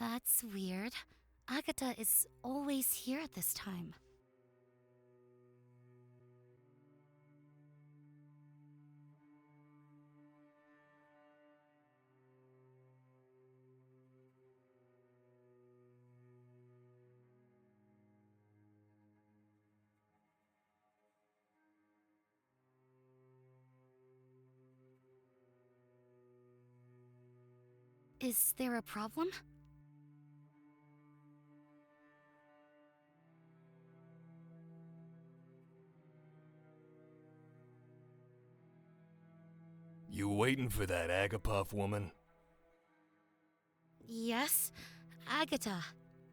That's weird. Agatha is always here at this time. Is there a problem? You waiting for that Agapuff woman? Yes, Agatha.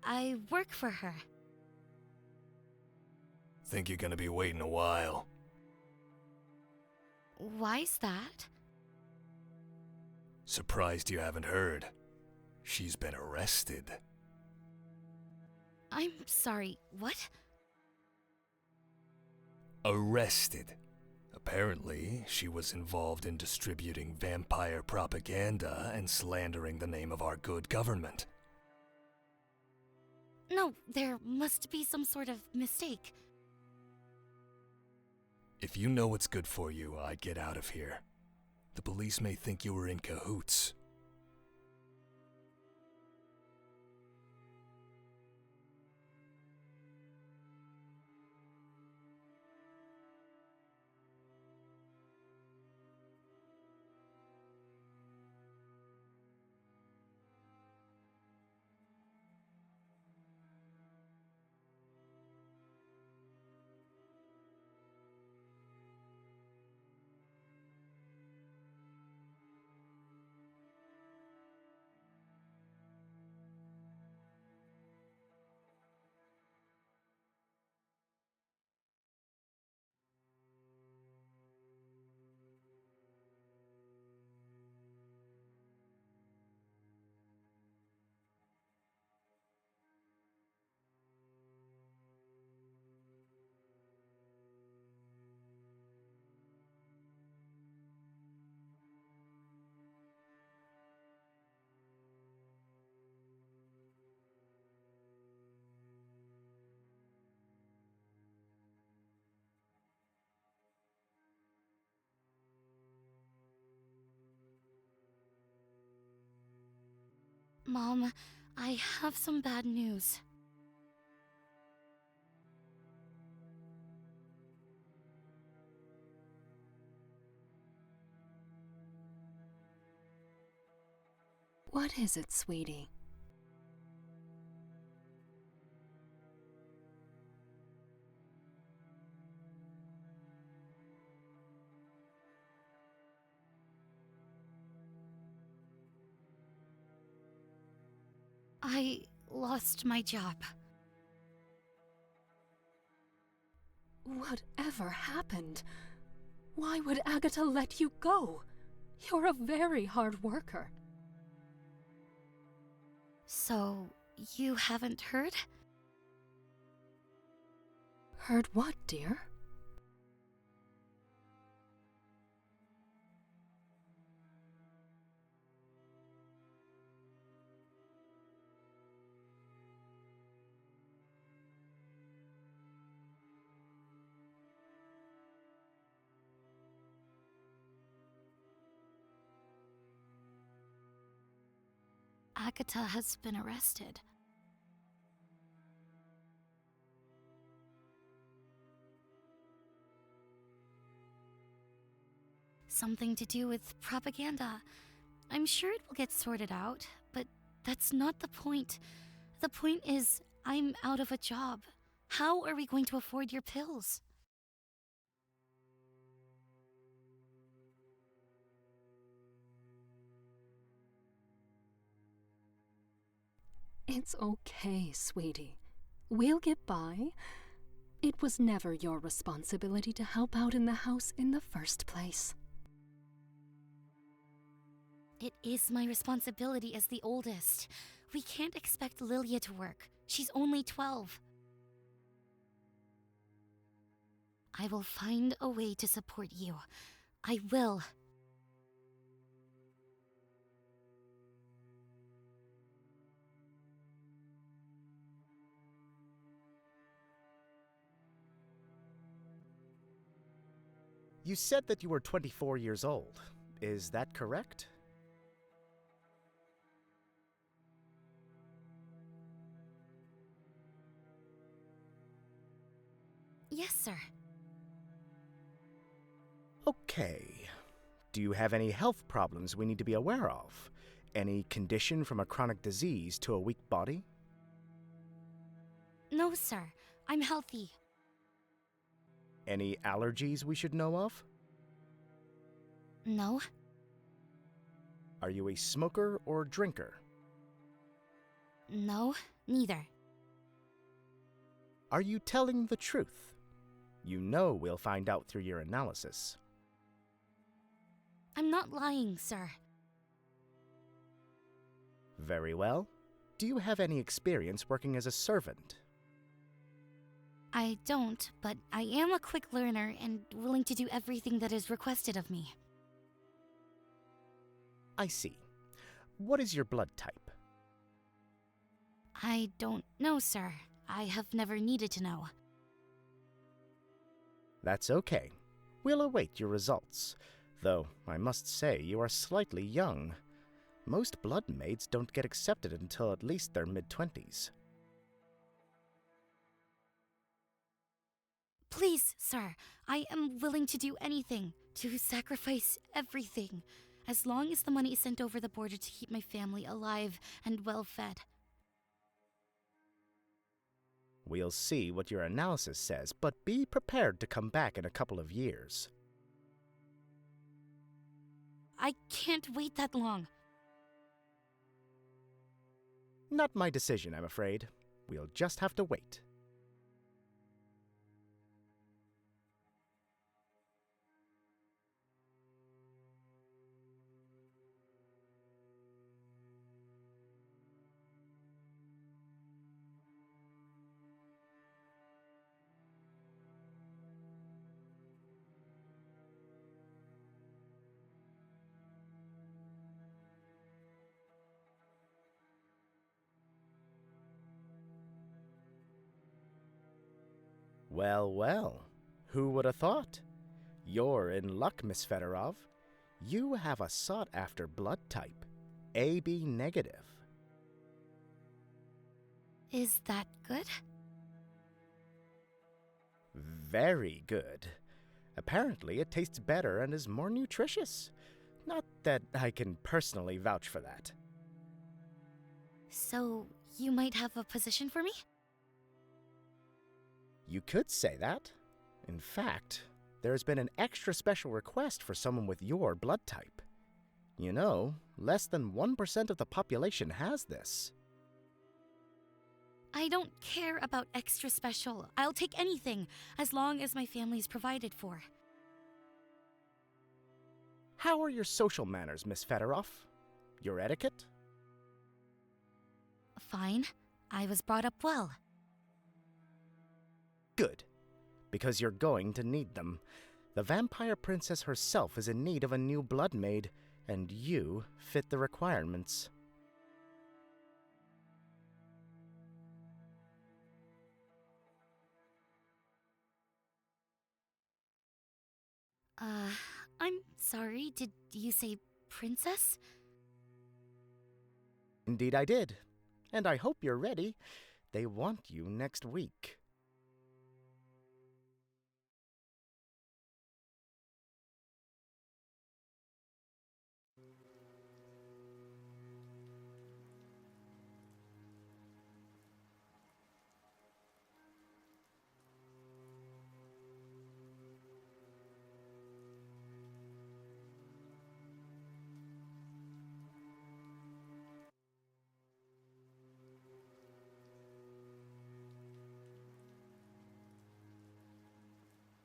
I work for her. Think you're gonna be waiting a while. Why's that? Surprised you haven't heard. She's been arrested. I'm sorry, what? Arrested. Apparently, she was involved in distributing vampire propaganda and slandering the name of our good government. No, there must be some sort of mistake. If you know what's good for you, I'd get out of here. The police may think you were in cahoots. Mom, I have some bad news. What is it, sweetie? I lost my job. Whatever happened? Why would Agatha let you go? You're a very hard worker. So, you haven't heard? Heard what, dear? Agatha has been arrested. Something to do with propaganda. I'm sure it will get sorted out, but that's not the point. The point is, I'm out of a job. How are we going to afford your pills? It's okay, sweetie. We'll get by. It was never your responsibility to help out in the house in the first place. It is my responsibility as the oldest. We can't expect Lilia to work. She's only 12. I will find a way to support you. I will. You said that you were 24 years old. Is that correct? Yes, sir. Okay. Do you have any health problems we need to be aware of? Any condition from a chronic disease to a weak body? No, sir. I'm healthy. Any allergies we should know of? No? Are you a smoker or drinker? No, neither. Are you telling the truth? You know we'll find out through your analysis. I'm not lying, sir. Very well. Do you have any experience working as a servant? I don't, but I am a quick learner and willing to do everything that is requested of me. I see. What is your blood type? I don't know, sir. I have never needed to know. That's okay. We'll await your results. Though, I must say, you are slightly young. Most blood maids don't get accepted until at least their mid-20s. Please, sir, I am willing to do anything, to sacrifice everything, as long as the money is sent over the border to keep my family alive and well-fed. We'll see what your analysis says, but be prepared to come back in a couple of years. I can't wait that long. Not my decision, I'm afraid. We'll just have to wait. Well, well. Who would have thought? You're in luck, Miss Fedorov. You have a sought-after blood type, AB negative. Is that good? Very good. Apparently, it tastes better and is more nutritious. Not that I can personally vouch for that. So, you might have a position for me? You could say that. In fact, there's been an extra special request for someone with your blood type. You know, less than 1% of the population has this. I don't care about extra special. I'll take anything, as long as my family's provided for. How are your social manners, Miss Fedorov? Your etiquette? Fine. I was brought up well. Good. Because you're going to need them. The vampire princess herself is in need of a new blood maid, and you fit the requirements. I'm sorry, did you say princess? Indeed I did. And I hope you're ready. They want you next week.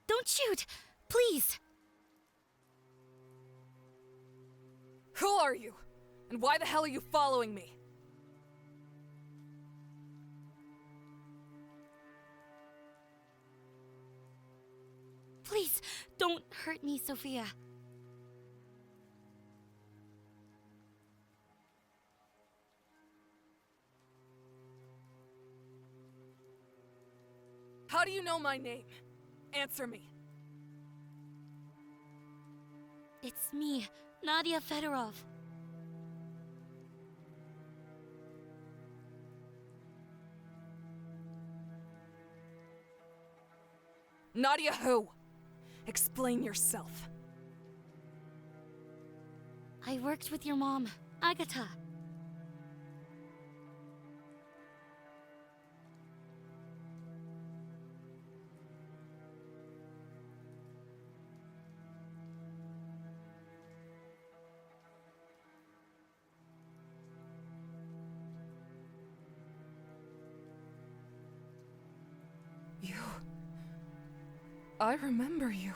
Don't shoot! Please! Who are you? And why the hell are you following me? Please, don't hurt me, Sofia. How do you know my name? Answer me. It's me, Nadya Fedorov. Nadya who? Explain yourself. I worked with your mom, Agatha. You... I remember you.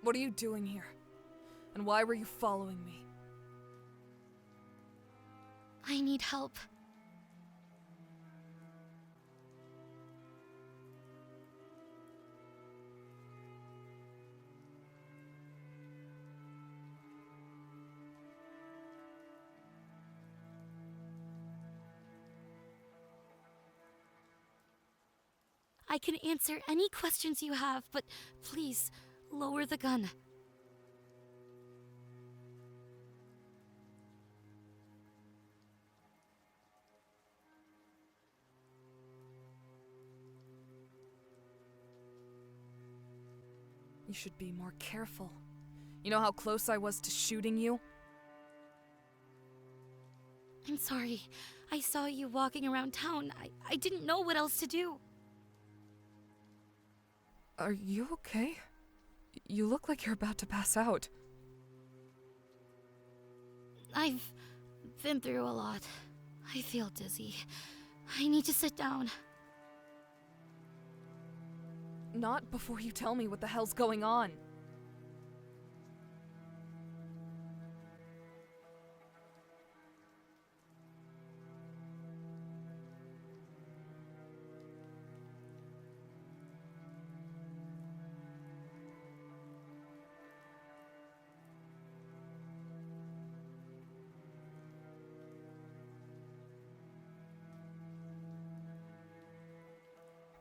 What are you doing here? And why were you following me? I need help. I can answer any questions you have, but please, lower the gun. You should be more careful. You know how close I was to shooting you? I'm sorry. I saw you walking around town. I didn't know what else to do. Are you okay? You look like you're about to pass out. I've been through a lot. I feel dizzy. I need to sit down. Not before you tell me what the hell's going on.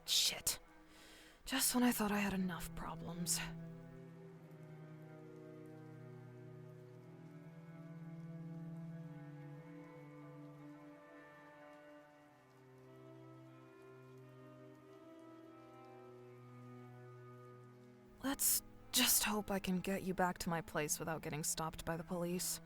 Shit. Just when I thought I had enough problems. Let's just hope I can get you back to my place without getting stopped by the police.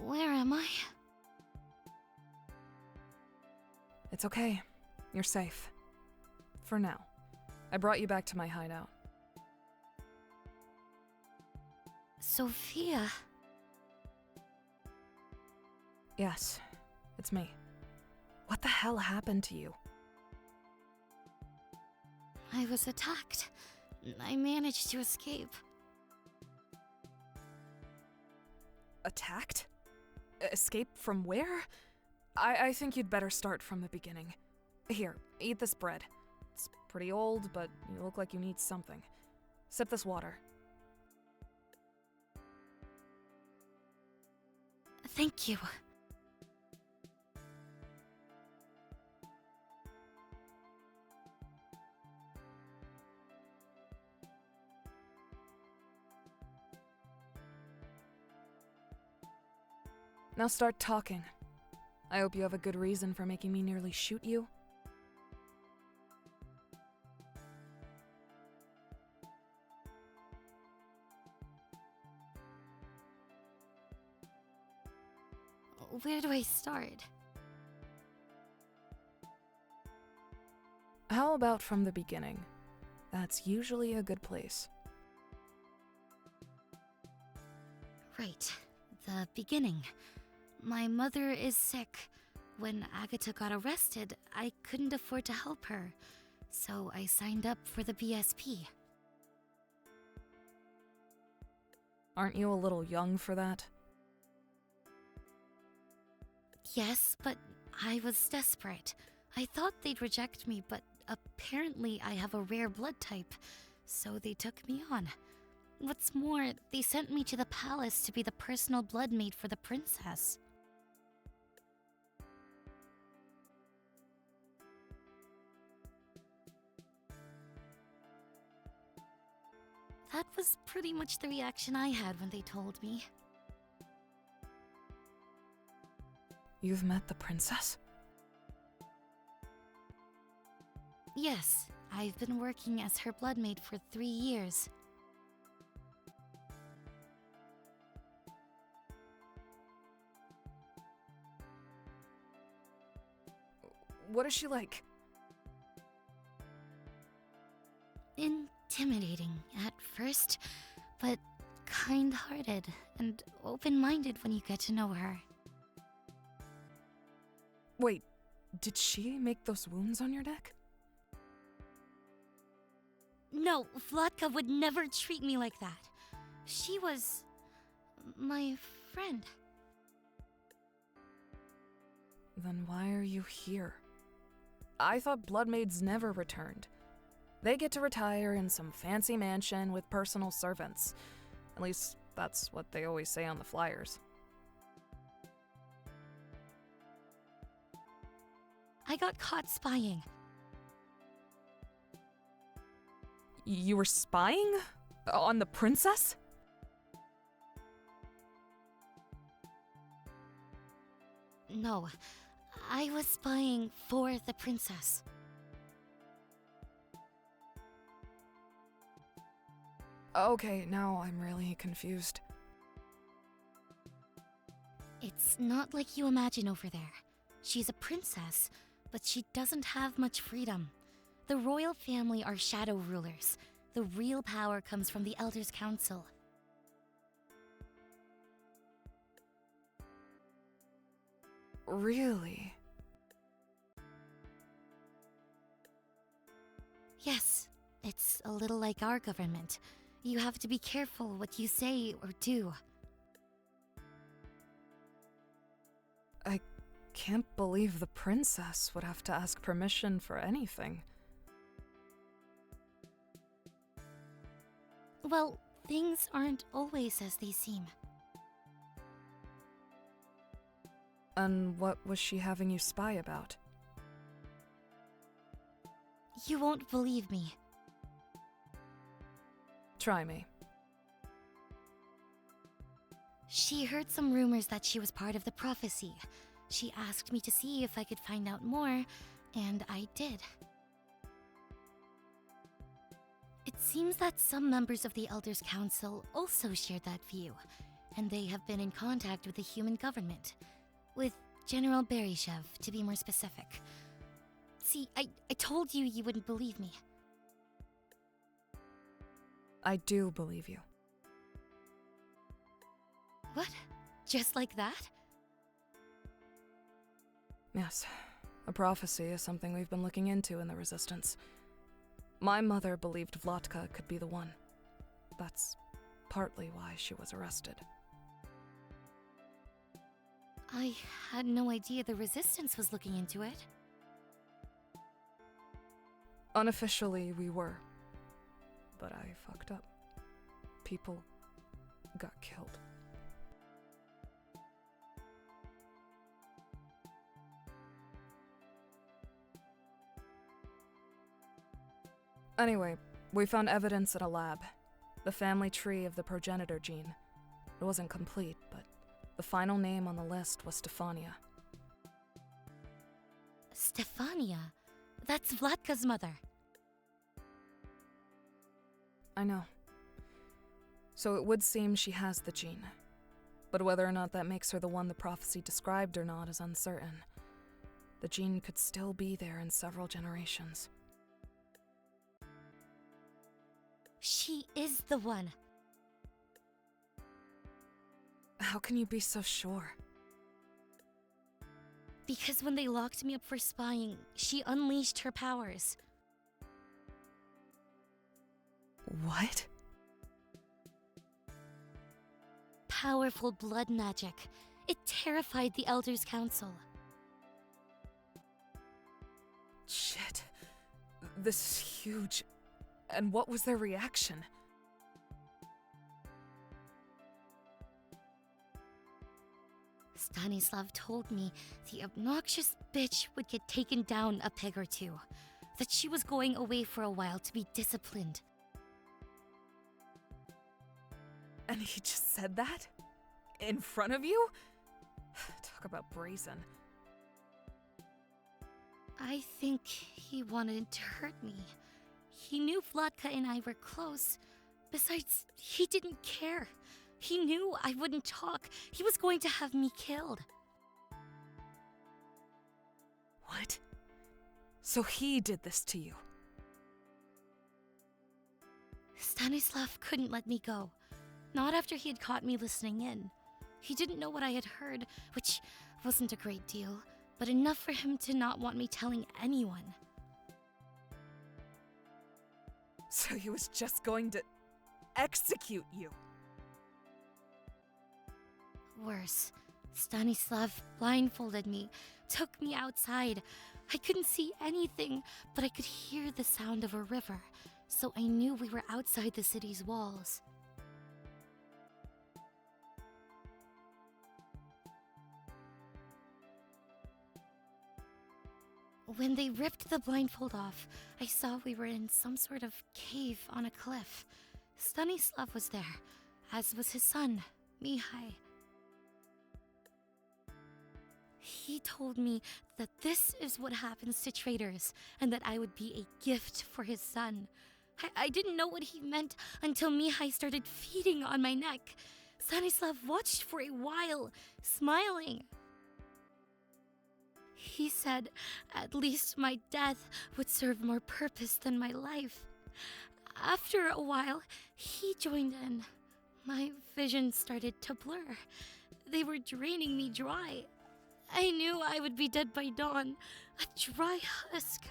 Where am I? It's okay. You're safe. For now. I brought you back to my hideout. Sofia. Yes, it's me. What the hell happened to you? I was attacked. I managed to escape. Attacked? Escape from where? I think you'd better start from the beginning. Here, eat this bread. It's pretty old, but you look like you need something. Sip this water. Thank you. Now start talking. I hope you have a good reason for making me nearly shoot you. where do I start? How about from the beginning? That's usually a good place. Right, the beginning. My mother is sick. When Agatha got arrested, I couldn't afford to help her, so I signed up for the BSP. Aren't you a little young for that? Yes, but I was desperate. I thought they'd reject me, but apparently I have a rare blood type, so they took me on. What's more, they sent me to the palace to be the personal blood maid for the princess. That was pretty much the reaction I had when they told me. You've met the princess? Yes, I've been working as her blood maid for 3 years. What is she like? Intimidating at first, but kind-hearted and open-minded when you get to know her. Wait, did she make those wounds on your neck? No, Vladka would never treat me like that. She was my friend. Then why are you here? I thought blood maids never returned. They get to retire in some fancy mansion with personal servants. At least, that's what they always say on the flyers. I got caught spying. You were spying? On the princess? No, I was spying for the princess. Okay, now I'm really confused. It's not like you imagine over there. She's a princess, but she doesn't have much freedom. The royal family are shadow rulers. The real power comes from the Elders' Council. Really? Yes, it's a little like our government. You have to be careful what you say or do. I can't believe the princess would have to ask permission for anything. Well, things aren't always as they seem. And what was she having you spy about? You won't believe me. Try me. She heard some rumors that she was part of the prophecy. She asked me to see if I could find out more, and I did. It seems that some members of the Elders' Council also shared that view, and they have been in contact with the human government. With General Beryshev, to be more specific. See, I told you you wouldn't believe me. I do believe you. What? Just like that? Yes, a prophecy is something we've been looking into in the Resistance. My mother believed Vladka could be the one. That's partly why she was arrested. I had no idea the Resistance was looking into it. Unofficially, we were. But I fucked up. People got killed. Anyway, we found evidence in a lab. The family tree of the progenitor gene. It wasn't complete, but the final name on the list was Stefania. Stefania? That's Vladka's mother. I know. So it would seem she has the gene. But whether or not that makes her the one the prophecy described or not is uncertain. The gene could still be there in several generations. She is the one. How can you be so sure? Because when they locked me up for spying, she unleashed her powers. What? Powerful blood magic. It terrified the Elders' Council. Shit. This is huge. And what was their reaction? Stanislav told me the obnoxious bitch would get taken down a peg or two. That she was going away for a while to be disciplined. And he just said that? In front of you? Talk about brazen. I think he wanted to hurt me. He knew Vladka and I were close. Besides, he didn't care. He knew I wouldn't talk. He was going to have me killed. What? So he did this to you? Stanislav couldn't let me go. Not after he had caught me listening in. He didn't know what I had heard, which wasn't a great deal, but enough for him to not want me telling anyone. So he was just going to execute you? Worse, Stanislav blindfolded me, took me outside. I couldn't see anything, but I could hear the sound of a river, so I knew we were outside the city's walls. When they ripped the blindfold off, I saw we were in some sort of cave on a cliff. Stanislav was there, as was his son, Mihai. He told me that this is what happens to traitors, and that I would be a gift for his son. I didn't know what he meant until Mihai started feeding on my neck. Stanislav watched for a while, smiling. He said at least my death would serve more purpose than my life. After a while, he joined in. My vision started to blur. They were draining me dry. I knew I would be dead by dawn, a dry husk.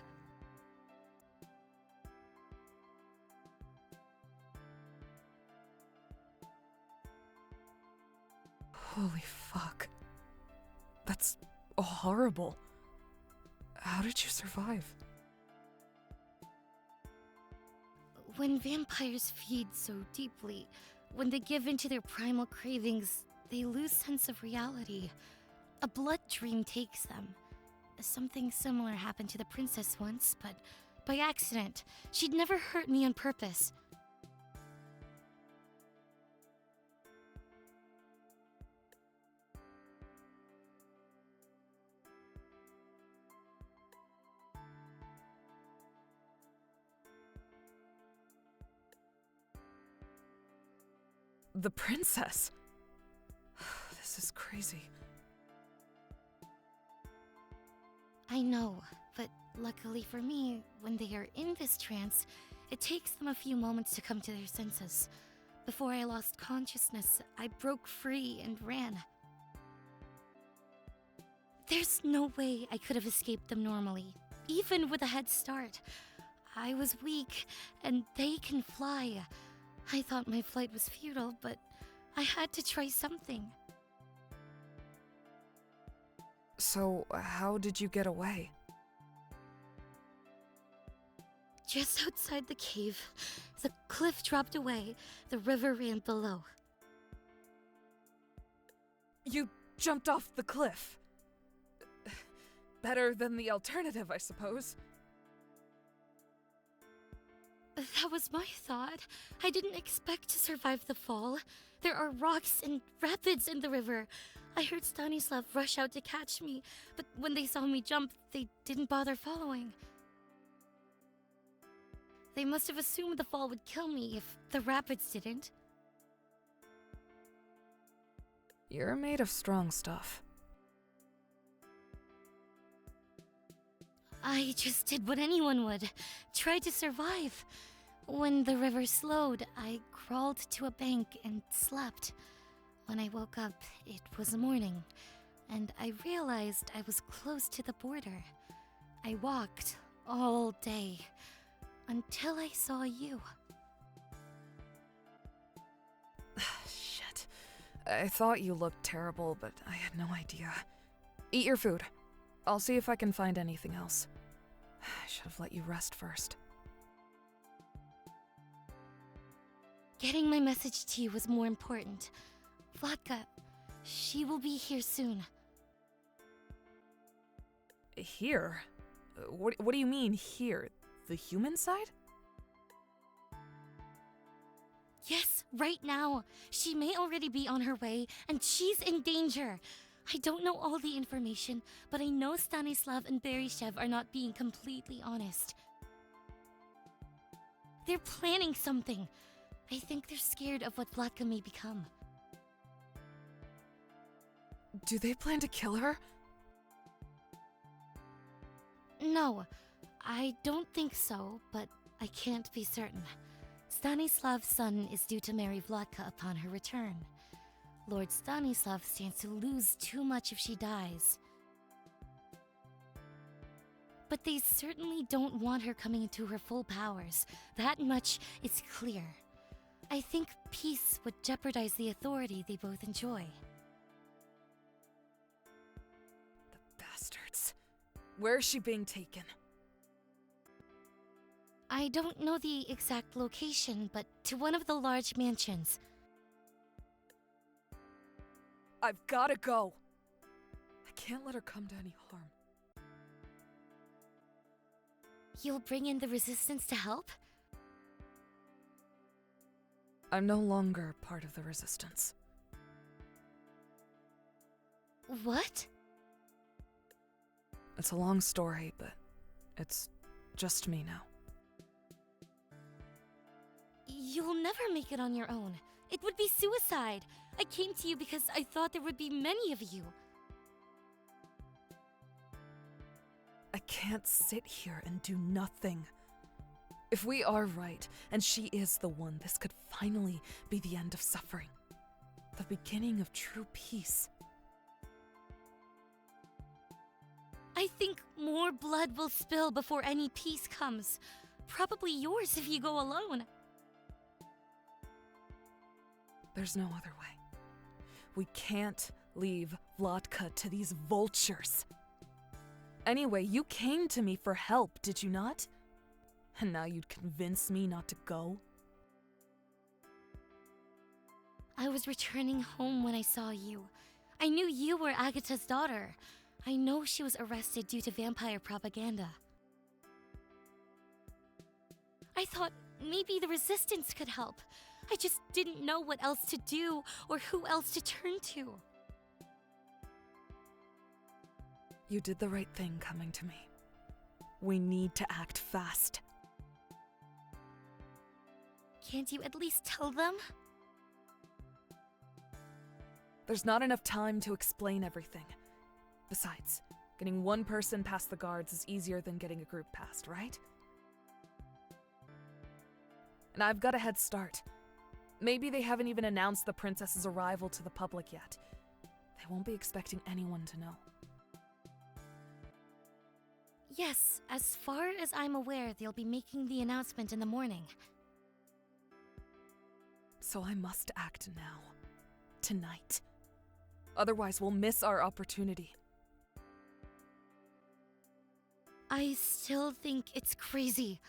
Holy fuck. That's horrible. How did you survive? When vampires feed so deeply, when they give into their primal cravings, they lose sense of reality. A blood dream takes them. Something similar happened to the princess once, but by accident. She'd never hurt me on purpose. The princess? This is crazy. I know, but luckily for me, when they are in this trance, it takes them a few moments to come to their senses. Before I lost consciousness, I broke free and ran. There's no way I could have escaped them normally, even with a head start. I was weak, and they can fly. I thought my flight was futile, but I had to try something. So, how did you get away? Just outside the cave, the cliff dropped away, the river ran below. You jumped off the cliff. Better than the alternative, I suppose. That was my thought. I didn't expect to survive the fall. There are rocks and rapids in the river. I heard Stanislav rush out to catch me, but when they saw me jump, they didn't bother following. They must have assumed the fall would kill me if the rapids didn't. You're made of strong stuff. I just did what anyone would. Tried to survive. When the river slowed, I crawled to a bank and slept. When I woke up, it was morning, and I realized I was close to the border. I walked all day, until I saw you. Shit. I thought you looked terrible, but I had no idea. Eat your food. I'll see if I can find anything else. I should have let you rest first. Getting my message to you was more important. Vladka, she will be here soon. Here? What do you mean, here? The human side? Yes, right now. She may already be on her way, and she's in danger. I don't know all the information, but I know Stanislav and Berishev are not being completely honest. They're planning something. I think they're scared of what Vladka may become. Do they plan to kill her? No, I don't think so, but I can't be certain. Stanislav's son is due to marry Vladka upon her return. Lord Stanislav stands to lose too much if she dies. But they certainly don't want her coming into her full powers. That much is clear. I think peace would jeopardize the authority they both enjoy. The bastards. Where is she being taken? I don't know the exact location, but to one of the large mansions. I've gotta go. I can't let her come to any harm. You'll bring in the resistance to help? I'm no longer part of the resistance. What? It's a long story, but it's just me now. You'll never make it on your own. It would be suicide. I came to you because I thought there would be many of you. I can't sit here and do nothing. If we are right, and she is the one, this could finally be the end of suffering. The beginning of true peace. I think more blood will spill before any peace comes. Probably yours if you go alone. There's no other way. We can't leave Vladka to these vultures. Anyway, you came to me for help, did you not? And now you'd convince me not to go? I was returning home when I saw you. I knew you were Agatha's daughter. I know she was arrested due to vampire propaganda. I thought maybe the resistance could help. I just didn't know what else to do or who else to turn to. You did the right thing coming to me. We need to act fast. Can't you at least tell them? There's not enough time to explain everything. Besides, getting one person past the guards is easier than getting a group past, right? And I've got a head start. Maybe they haven't even announced the princess's arrival to the public yet. They won't be expecting anyone to know. Yes, as far as I'm aware, they'll be making the announcement in the morning. So I must act now. Tonight. Otherwise, we'll miss our opportunity. I still think it's crazy.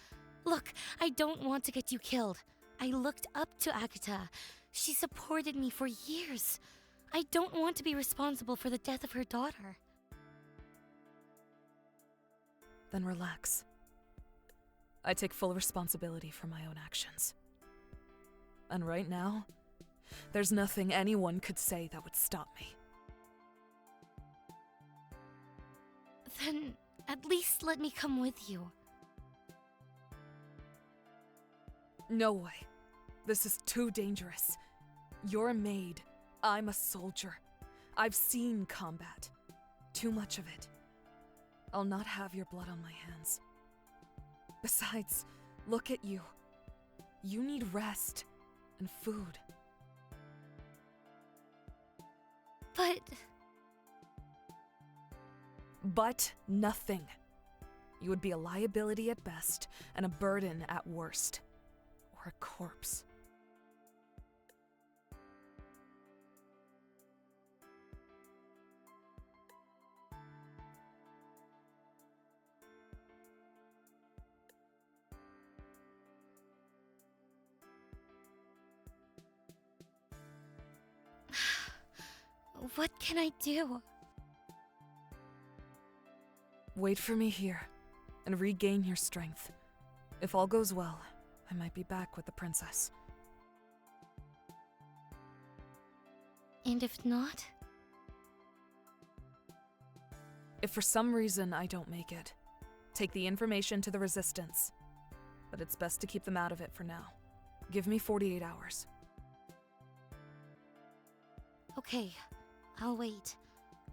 Look, I don't want to get you killed. I looked up to Agatha. She supported me for years. I don't want to be responsible for the death of her daughter. Then relax. I take full responsibility for my own actions. And right now, there's nothing anyone could say that would stop me. Then at least let me come with you. No way. This is too dangerous. You're a maid. I'm a soldier. I've seen combat. Too much of it. I'll not have your blood on my hands. Besides, look at you. You need rest and food. But nothing. You would be a liability at best and a burden at worst. Or a corpse. What can I do? Wait for me here, and regain your strength. If all goes well, I might be back with the princess. And if not? If for some reason I don't make it, take the information to the Resistance. But it's best to keep them out of it for now. Give me 48 hours. Okay, I'll wait.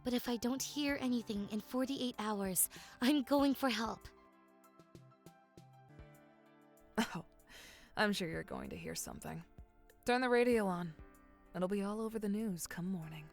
But if I don't hear anything in 48 hours, I'm going for help. Oh, I'm sure you're going to hear something. Turn the radio on. It'll be all over the news come morning.